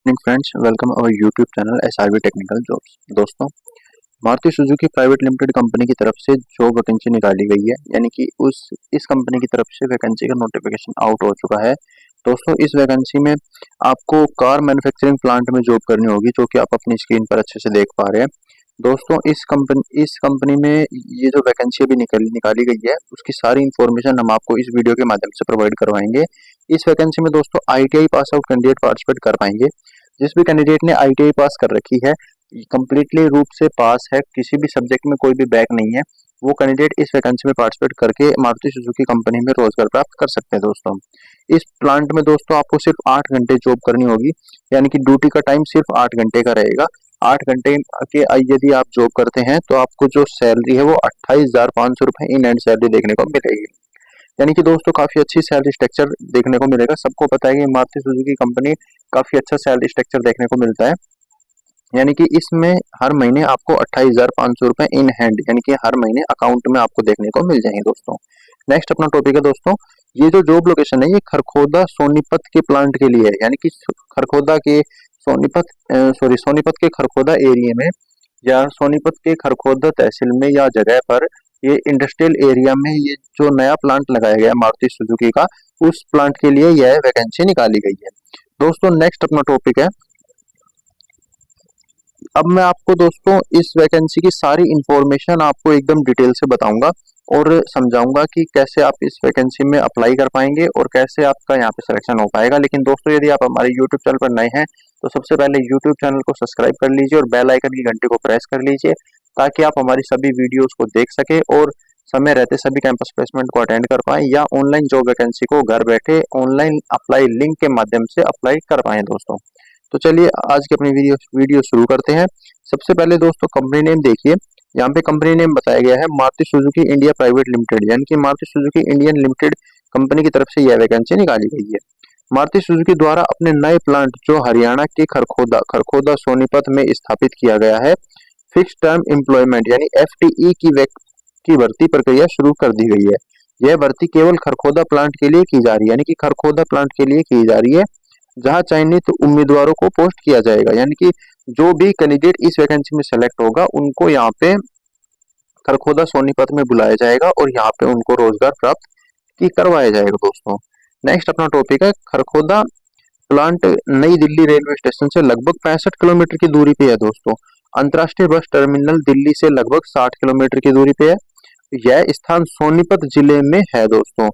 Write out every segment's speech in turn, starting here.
Evening friends, welcome our YouTube channel SRV technical jobs. दोस्तों, Maruti Suzuki private limited company की तरफ से job vacancy निकाली गई है, यानी कि इस कंपनी की तरफ से वैकेंसी का नोटिफिकेशन आउट हो चुका है। दोस्तों, इस वैकेंसी में आपको कार मैन्युफैक्चरिंग प्लांट में जॉब करनी होगी, जो कि आप अपनी स्क्रीन पर अच्छे से देख पा रहे हैं। दोस्तों, इस कंपनी में ये जो वैकेंसी अभी निकाली गई है, उसकी सारी इन्फॉर्मेशन हम आपको इस वीडियो के माध्यम से प्रोवाइड करवाएंगे। इस वैकेंसी में दोस्तों ITI pass out candidate participate कर पाएंगे। जिस भी कैंडिडेट ने आईटीआई पास कर रखी है, कंप्लीटली रूप से पास है, किसी भी सब्जेक्ट में कोई भी बैक नहीं है, वो कैंडिडेट इस वैकेंसी में पार्टिसिपेट करके मारुति सुजुकी कंपनी में रोजगार प्राप्त कर सकते हैं। दोस्तों, इस प्लांट में दोस्तों आपको सिर्फ 8 घंटे जॉब करनी होगी, यानी कि ड्यूटी का टाइम सिर्फ 8 घंटे का रहेगा। 8 घंटे के यदि आप जॉब करते हैं तो आपको जो सैलरी है वो 28,500 रुपए इन हैंड सैलरी देखने को मिलेगी, यानी कि दोस्तों काफी अच्छी सैलरी स्ट्रक्चर देखने को मिलेगा। सबको पता है कि मारुति सुजुकी कंपनी काफी अच्छा सैलरी स्ट्रक्चर देखने को मिलता है, यानी कि इसमें हर महीने आपको 28,500 रुपए इन हैंड, यानी कि हर महीने अकाउंट में आपको देखने को मिल जाएंगे। दोस्तों, नेक्स्ट अपना टॉपिक है दोस्तों, ये जो जॉब लोकेशन है ये खरखोदा सोनीपत के प्लांट के लिए है, यानी कि खरखोदा के सोनीपत के खरखोदा एरिया में या सोनीपत के खरखोदा तहसील में या जगह पर ये इंडस्ट्रियल एरिया में ये जो नया प्लांट लगाया गया है मारुति सुजुकी का, उस प्लांट के लिए यह वैकेंसी निकाली गई है। दोस्तों, नेक्स्ट अपना टॉपिक है, अब मैं आपको दोस्तों इस वैकेंसी की सारी इंफॉर्मेशन आपको एकदम डिटेल से बताऊंगा और समझाऊंगा कि कैसे आप इस वैकेंसी में अप्लाई कर पाएंगे और कैसे आपका यहाँ पे सिलेक्शन हो पाएगा। लेकिन दोस्तों, यदि आप हमारे यूट्यूब चैनल पर नए हैं तो सबसे पहले यूट्यूब चैनल को सब्सक्राइब कर लीजिए और बेल आइकन की घंटे को प्रेस कर लीजिए, ताकि आप हमारी सभी वीडियोस को देख सके और समय रहते सभी कैंपस प्लेसमेंट को अटेंड कर पाए या ऑनलाइन जॉब वैकेंसी को घर बैठे ऑनलाइन अप्लाई लिंक के माध्यम से अप्लाई कर पाए। दोस्तों, तो चलिए आज की अपनी वीडियो शुरू करते हैं। सबसे पहले दोस्तों कंपनी नेम देखिए, यहाँ पे कंपनी नेम बताया गया है Maruti Suzuki India private limited, यानी कि Maruti Suzuki Indian limited company की तरफ से यह वैकेंसी निकाली गई है। मारुति सुजुकी द्वारा अपने नए प्लांट जो हरियाणा के खरखोदा सोनीपत में स्थापित किया गया है, फिक्स टर्म एम्प्लॉयमेंट यानी एफटीई की भर्ती प्रक्रिया शुरू कर दी गई है। यह भर्ती केवल खरखोदा प्लांट के लिए की जा रही है, यानी कि खरखोदा प्लांट के लिए की जा रही है, जहां चयनित उम्मीदवारों को पोस्ट किया जाएगा, यानी कि जो भी कैंडिडेट इस वैकेंसी में सेलेक्ट होगा उनको यहाँ पे खरखोदा सोनीपत में बुलाया जाएगा और यहाँ पे उनको रोजगार प्राप्त की करवाया जाएगा। दोस्तों, नेक्स्ट अपना टॉपिक है, खरखोदा प्लांट नई दिल्ली रेलवे स्टेशन से लगभग 65 किलोमीटर की दूरी पे है। दोस्तों, अंतर्राष्ट्रीय बस टर्मिनल दिल्ली से लगभग 60 किलोमीटर की दूरी पे है। यह स्थान सोनीपत जिले में है। दोस्तों,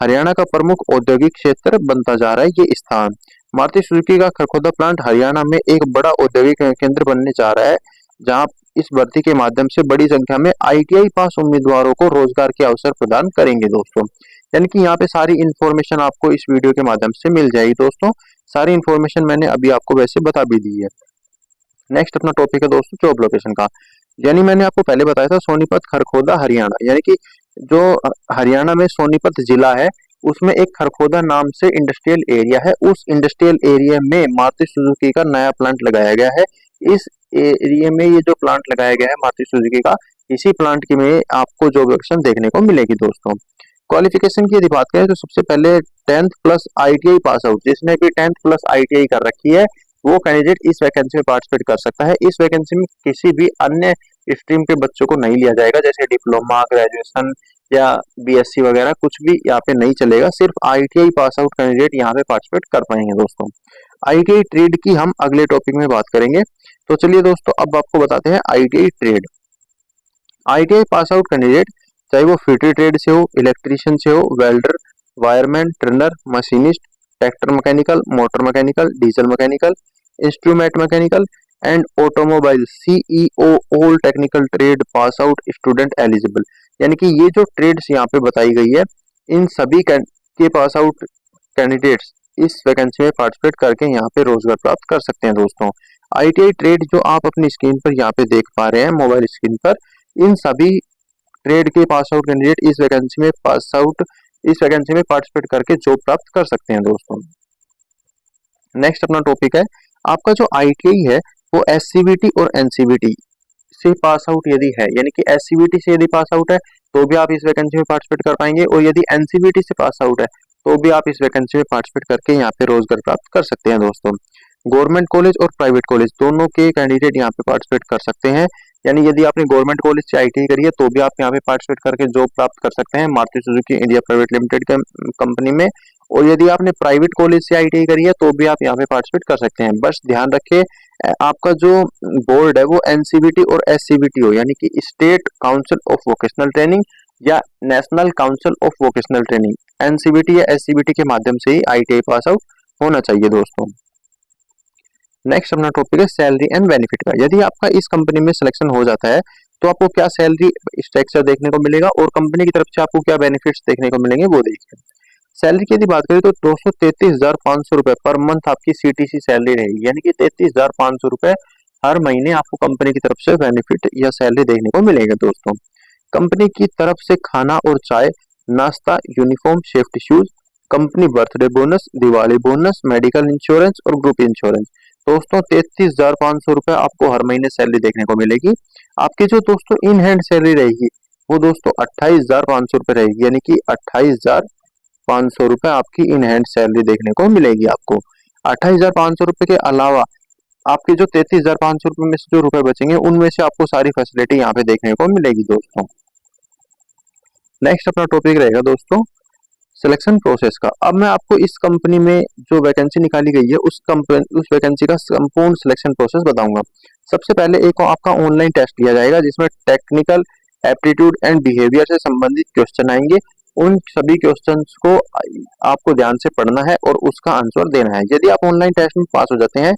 हरियाणा का प्रमुख औद्योगिक क्षेत्र बनता जा रहा है ये स्थान। मारुति सुजुकी का खरखोदा प्लांट हरियाणा में एक बड़ा औद्योगिक केंद्र बनने जा रहा है, जहां इस भर्ती के माध्यम से बड़ी संख्या में आईटीआई पास उम्मीदवारों को रोजगार के अवसर प्रदान करेंगे। दोस्तों, यानी कि यहाँ पे सारी इन्फॉर्मेशन आपको इस वीडियो के माध्यम से मिल जाएगी। दोस्तों, सारी इन्फॉर्मेशन मैंने अभी आपको वैसे बता भी दी है। नेक्स्ट अपना टॉपिक है दोस्तों जॉब लोकेशन का, यानी मैंने आपको पहले बताया था सोनीपत खरखोदा हरियाणा, यानी कि जो हरियाणा में सोनीपत जिला है उसमें एक खरखोदा नाम से इंडस्ट्रियल एरिया है, उस इंडस्ट्रियल एरिया में मारुति सुजुकी का नया प्लांट लगाया गया है। इस एरिया में ये जो प्लांट लगाया गया है मारुति सुजुकी का, इसी प्लांट की में आपको जॉब लोकेशन देखने को मिलेगी। दोस्तों, क्वालिफिकेशन की यदि बात करें तो सबसे पहले 10th plus ITI pass out, जिसने भी 10th प्लस आईटीआई कर रखी है वो कैंडिडेट इस वैकेंसी में पार्टिसिपेट कर सकता है। इस वैकेंसी में किसी भी अन्य स्ट्रीम के बच्चों को नहीं लिया जाएगा, जैसे डिप्लोमा, ग्रेजुएशन या बीएससी वगैरह कुछ भी यहाँ पे नहीं चलेगा, सिर्फ आईटीआई पास आउट कैंडिडेट यहाँ पे पार्टिसिपेट कर पाएंगे। दोस्तों, आईटीआई ट्रेड की हम अगले टॉपिक में बात करेंगे। तो चलिए दोस्तों, अब आपको बताते हैं ITI trade. ITI pass out candidate चाहे वो फिटर ट्रेड से हो, इलेक्ट्रीशियन से हो, welder, wireman, trainer, machinist, tractor mechanical, motor mechanical, diesel mechanical, instrument mechanical and automobile CEO all technical trade pass out student eligible, यानी कि ये जो ट्रेड्स यहाँ पे बताई गई है, इन सभी के पास आउट कैंडिडेट्स इस वैकेंसी में पार्टिसिपेट करके यहाँ पे रोजगार प्राप्त कर सकते हैं। दोस्तों, आईटीआई ट्रेड जो आप अपनी स्क्रीन पर यहाँ पे देख पा रहे हैं मोबाइल स्क्रीन पर, इन सभी ट्रेड के पास आउट कैंडिडेट इस वैकेंसी में पार्टिसिपेट करके जॉब प्राप्त कर सकते हैं। दोस्तों, नेक्स्ट अपना टॉपिक है, आपका जो आईटीआई है वो एससीबीटी और एनसीबीटी से पास आउट यदि है, यानी कि एससीबीटी से यदि पास आउट है तो भी आप इस वैकेंसी में पार्टिसिपेट कर पाएंगे, और यदि एनसीबीटी से पास आउट है तो भी आप इस वैकेंसी में पार्टिसिपेट करके यहाँ पे रोजगार प्राप्त कर सकते हैं। दोस्तों, गवर्नमेंट कॉलेज और प्राइवेट कॉलेज दोनों के कैंडिडेट यहाँ पे पार्टिसिपेट कर सकते हैं। यानी यदि आपने गवर्नमेंट कॉलेज से आईटीआई करी है तो भी आप यहाँ पे पार्टिसिपेट करके जॉब प्राप्त कर सकते हैं Maruti Suzuki India private limited के कंपनी में। और यदि आपने प्राइवेट कॉलेज से आईटीआई करी है तो भी आप यहाँ पे पार्टिसिपेट कर सकते हैं। बस ध्यान रखें आपका जो बोर्ड है वो एनसीवीटी और एससीवीटी हो, यानी कि state council of vocational training या national council of vocational training, NCVT या एससीवीटी के माध्यम से ही आईटीआई पास आउट होना चाहिए दोस्तों। नेक्स्ट अपना टॉपिक है सैलरी एंड बेनिफिट का। यदि आपका इस कंपनी में सिलेक्शन हो जाता है तो आपको क्या सैलरी स्ट्रक्चर देखने को मिलेगा और कंपनी की तरफ से आपको क्या बेनिफिट्स देखने को मिलेंगे वो देखिए। सैलरी की यदि बात करें तो 233,500 रुपए पर मंथ आपकी सीटीसी सैलरी रहेगी, यानी कि 33,500 रुपए हर महीने आपको कंपनी की तरफ से बेनिफिट या सैलरी देखने को मिलेगा दोस्तों। कंपनी की तरफ से खाना और चाय, नाश्ता, uniform, safety shoes, company birthday bonus, Diwali bonus, medical insurance और ग्रुप इंश्योरेंस। दोस्तों 33,500 रुपए आपको हर महीने सैलरी देखने को मिलेगी। आपकी जो दोस्तों इन हैंड सैलरी रहेगी वो दोस्तों 28,500 रुपए रहेगी, यानी कि 28,500 रुपए आपकी इन हैंड सैलरी देखने को मिलेगी आपको। 28,500 रुपए के अलावा आपके जो 33,500 रुपए में से जो रुपए बचेंगे उनमें से आपको सारी फैसिलिटी यहाँ पे देखने को मिलेगी दोस्तों। नेक्स्ट अपना टॉपिक रहेगा दोस्तों सिलेक्शन प्रोसेस का। अब मैं आपको इस कंपनी में जो वैकेंसी निकाली गई है उस वैकेंसी का संपूर्ण सिलेक्शन प्रोसेस बताऊंगा। सबसे पहले एक आपका ऑनलाइन टेस्ट लिया जाएगा जिसमें टेक्निकल एप्टीट्यूड एंड बिहेवियर से संबंधित क्वेश्चन आएंगे। उन सभी क्वेश्चंस को आपको ध्यान से पढ़ना है और उसका आंसर देना है। यदि आप ऑनलाइन टेस्ट में पास हो जाते हैं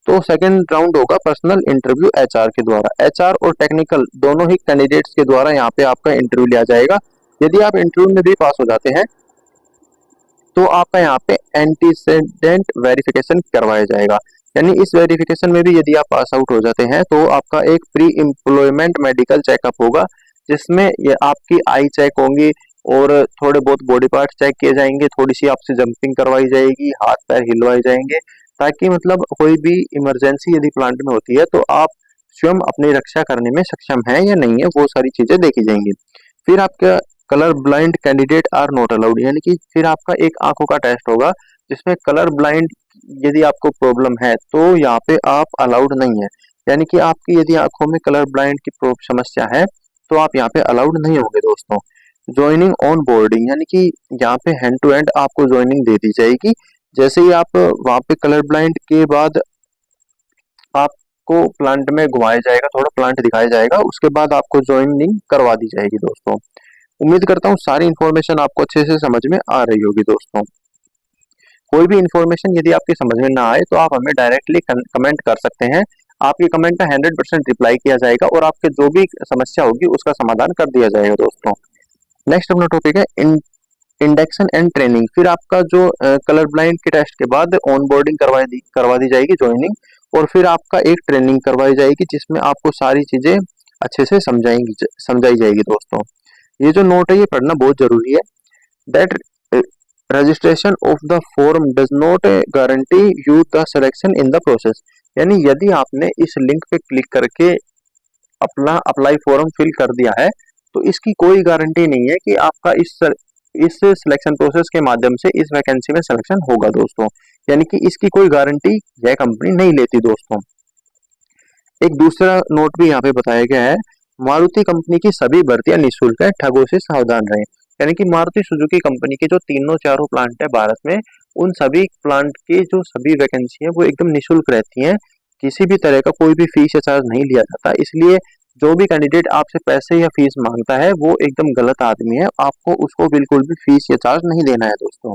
तो सेकंड राउंड होगा पर्सनल इंटरव्यू एचआर के द्वारा। एचआर और टेक्निकल दोनों ही कैंडिडेट्स के द्वारा यहाँ पे आपका इंटरव्यू लिया जाएगा। यदि आप इंटरव्यू में भी पास हो जाते हैं तो आपका यहाँ पे एंटीसेडेंट वेरिफिकेशन करवाया जाएगा, यानी इस वेरिफिकेशन में भी यदि आप पास आउट हो जाते हैं तो आपका एक प्री एम्प्लॉयमेंट मेडिकल चेकअप होगा जिसमें ये आपकी आई चेक होंगी और थोड़े बहुत बॉडी पार्ट चेक किए जाएंगे, थोड़ी सी आपसे जंपिंग करवाई जाएगी, हाथ पैर हिलवाए जाएंगे ताकि मतलब कोई भी इमरजेंसी यदि प्लांट में होती है तो आप स्वयं अपनी रक्षा करने में सक्षम है या नहीं है वो सारी चीजें देखी जाएंगी। फिर आपका colour blind candidate are not allowed, यानी कि फिर आपका एक आंखों का टेस्ट होगा जिसमें कलर ब्लाइंड यदि आपको प्रॉब्लम है तो यहाँ पे आप अलाउड नहीं है, यानी कि आपकी यदि आंखों में कलर ब्लाइंड की समस्या है तो आप यहाँ पे अलाउड नहीं होंगे दोस्तों। ज्वाइनिंग ऑन बोर्डिंग, यानी कि यहाँ पे हैंड टू हैंड आपको ज्वाइनिंग दे दी जाएगी। जैसे ही आप वहाँ पे कलर ब्लाइंड के बाद आपको प्लांट में घुमाया जाएगा, थोड़ा प्लांट दिखाया जाएगा, उसके बाद आपको ज्वाइनिंग करवा दी जाएगी दोस्तों। उम्मीद करता हूँ सारी इन्फॉर्मेशन आपको अच्छे से समझ में आ रही होगी दोस्तों। कोई भी इन्फॉर्मेशन यदि आपकी समझ में ना आए तो आप हमें डायरेक्टली कमेंट कर सकते हैं। आपके कमेंट का 100% रिप्लाई किया जाएगा और आपके जो भी समस्या होगी उसका समाधान कर दिया जाएगा दोस्तों। नेक्स्ट अपना टॉपिक है इंडक्शन एंड ट्रेनिंग। फिर आपका जो कलर ब्लाइंड के टेस्ट के बाद ऑन बोर्डिंग करवा दी जाएगी ज्वाइनिंग, और फिर आपका एक ट्रेनिंग करवाई जाएगी जिसमें आपको सारी चीजें अच्छे से समझाई जाएगी दोस्तों। ये जो नोट है ये पढ़ना बहुत जरूरी है। That registration of the form does not guarantee you the selection in the process, यानी यदि आपने इस लिंक पे क्लिक करके अपना अप्लाई फॉर्म फिल कर दिया है तो इसकी कोई गारंटी नहीं है कि आपका इस सिलेक्शन प्रोसेस के माध्यम से इस वैकेंसी में सिलेक्शन होगा दोस्तों, यानी कि इसकी कोई गारंटी यह कंपनी नहीं लेती दोस्तों। एक दूसरा नोट भी यहाँ पे बताया गया है, मारुति कंपनी की सभी भर्तियां निःशुल्क है, ठगों से सावधान रहें। यानी कि मारुति सुजुकी कंपनी के जो तीनों चारों प्लांट है भारत में, उन सभी प्लांट की जो सभी वैकेंसी है वो एकदम निःशुल्क रहती हैं। किसी भी तरह का कोई भी फीस या चार्ज नहीं लिया जाता, इसलिए जो भी कैंडिडेट आपसे पैसे या फीस मांगता है वो एकदम गलत आदमी है। आपको उसको बिल्कुल भी फीस या चार्ज नहीं देना है दोस्तों।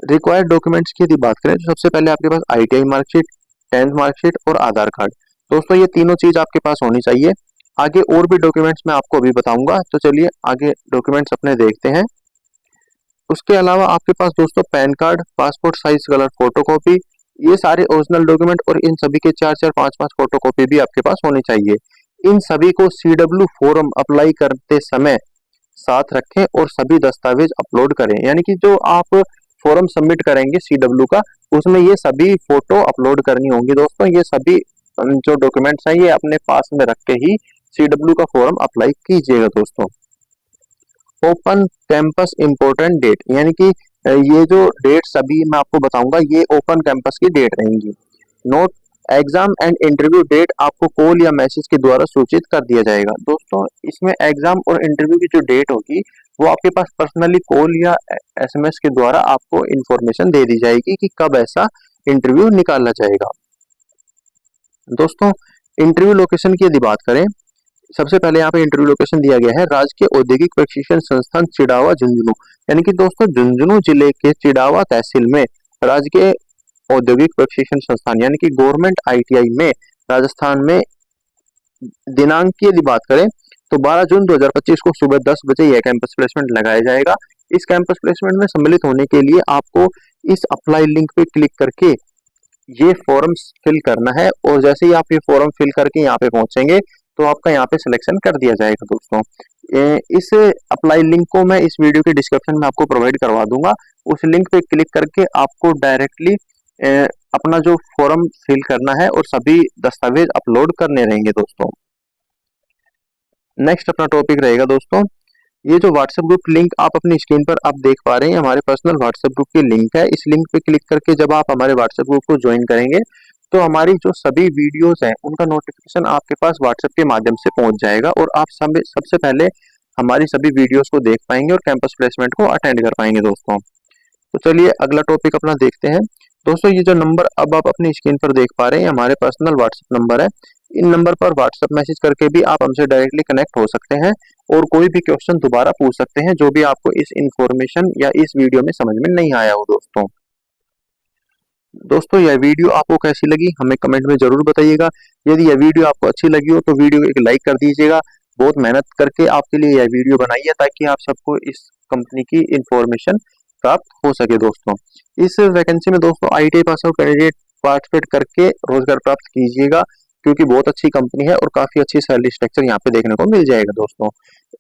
रिक्वायर्ड डॉक्यूमेंट्स की यदि बात करें तो सबसे पहले आपके पास आईटीआई मार्कशीट, 10th मार्कशीट और आधार कार्ड। दोस्तों ये तीनों चीज आपके पास होनी चाहिए। आगे और भी डॉक्यूमेंट्स मैं आपको अभी बताऊंगा, तो चलिए आगे डॉक्यूमेंट्स अपने देखते हैं। उसके अलावा आपके पास दोस्तों pan card, passport size colour photocopy, ये सारे ओरिजिनल डॉक्यूमेंट और इन सभी के 4-4, 5-5 फोटोकॉपी भी आपके पास होनी चाहिए। इन सभी को CW फॉर्म अप्लाई करते समय साथ रखें और सभी दस्तावेज अपलोड करें, यानी कि जो आप फॉर्म सबमिट करेंगे CW का उसमें ये सभी फोटो अपलोड करनी होंगी दोस्तों। ये सभी जो डॉक्यूमेंट्स हैं ये अपने पास में रख के ही CW का फॉर्म अप्लाई कीजिएगा दोस्तों। ओपन कैंपस इम्पोर्टेंट डेट, यानी कि ये जो डेट सभी मैं आपको बताऊंगा ये ओपन कैंपस की डेट रहेंगी। Note exam and interview date आपको कॉल या मैसेज के द्वारा सूचित कर दिया जाएगा। दोस्तों इसमें एग्जाम और इंटरव्यू की जो डेट होगी वो आपके पास पर्सनली कॉल या एसएमएस के द्वारा आपको इंफॉर्मेशन दे दी जाएगी कि कब ऐसा इंटरव्यू निकाला जाएगा। दोस्तों इंटरव्यू लोकेशन की यदि बात करें, सबसे पहले यहाँ पे इंटरव्यू लोकेशन दिया गया है राजकीय औद्योगिक प्रशिक्षण संस्थान चिड़ावा झुंझुनू, यानी कि दोस्तों झुंझुनू जिले के चिड़ावा तहसील में राजकीय औद्योगिक प्रशिक्षण संस्थान यानी कि गवर्नमेंट आईटीआई में राजस्थान में। दिनांक की यदि बात करें तो 12 जून 2025 को सुबह 10 बजे यह कैंपस प्लेसमेंट लगाया जाएगा। इस कैंपस प्लेसमेंट में सम्मिलित होने के लिए आपको इस अप्लाई लिंक पे क्लिक करके ये फॉर्म फिल करना है और जैसे ही आप ये फॉर्म फिल करके यहाँ पे पहुंचेंगे तो आपका यहाँ पे सिलेक्शन कर दिया जाएगा। दोस्तों इस अप्लाई लिंक को मैं इस वीडियो के डिस्क्रिप्शन में आपको प्रोवाइड करवा दूंगा। उस लिंक पे क्लिक करके आपको डायरेक्टली अपना जो फॉर्म फिल करना है और सभी दस्तावेज अपलोड करने रहेंगे। दोस्तों नेक्स्ट अपना टॉपिक रहेगा दोस्तों, ये जो व्हाट्सएप ग्रुप लिंक आप अपनी स्क्रीन पर आप देख पा रहे हैं हमारे पर्सनल व्हाट्सएप ग्रुप की लिंक है। इस लिंक पे क्लिक करके जब आप हमारे व्हाट्सएप ग्रुप को ज्वाइन करेंगे तो हमारी जो सभी वीडियोस हैं उनका नोटिफिकेशन आपके पास व्हाट्सएप के माध्यम से पहुंच जाएगा और आप सबसे पहले हमारी सभी वीडियोस को देख पाएंगे और कैंपस प्लेसमेंट को अटेंड कर पाएंगे। दोस्तों तो चलिए अगला टॉपिक अपना देखते हैं। दोस्तों ये जो नंबर अब आप अपनी स्क्रीन पर देख पा रहे हैं हमारे पर्सनल व्हाट्सएप नंबर है। इन नंबर पर व्हाट्सएप मैसेज करके भी आप हमसे डायरेक्टली कनेक्ट हो सकते हैं और कोई भी क्वेश्चन दोबारा पूछ सकते हैं जो भी आपको इस इंफॉर्मेशन या इस वीडियो में समझ में नहीं आया हो। दोस्तों यह वीडियो आपको कैसी लगी हमें कमेंट में जरूर बताइएगा। यदि यह वीडियो आपको अच्छी लगी हो तो वीडियो को एक लाइक कर दीजिएगा। बहुत मेहनत करके आपके लिए यह वीडियो बनाई है ताकि आप सबको इस कंपनी की इंफॉर्मेशन प्राप्त हो सके। दोस्तों इस वैकेंसी में दोस्तों ITI pass out candidate participate करके रोजगार प्राप्त कीजिएगा क्योंकि बहुत अच्छी कंपनी है और काफी अच्छी सैलरी स्ट्रक्चर यहाँ पे देखने को मिल जाएगा। दोस्तों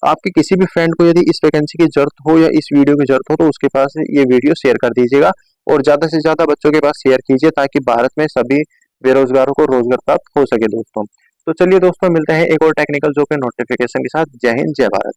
आपके किसी भी फ्रेंड को यदि इस वैकेंसी की जरूरत हो या इस वीडियो की जरूरत हो तो उसके पास ये वीडियो शेयर कर दीजिएगा और ज्यादा से ज्यादा बच्चों के पास शेयर कीजिए ताकि भारत में सभी बेरोजगारों को रोजगार प्राप्त हो सके। दोस्तों तो चलिए दोस्तों मिलते हैं एक और टेक्निकल जॉब के नोटिफिकेशन के साथ। जय हिंद जय भारत।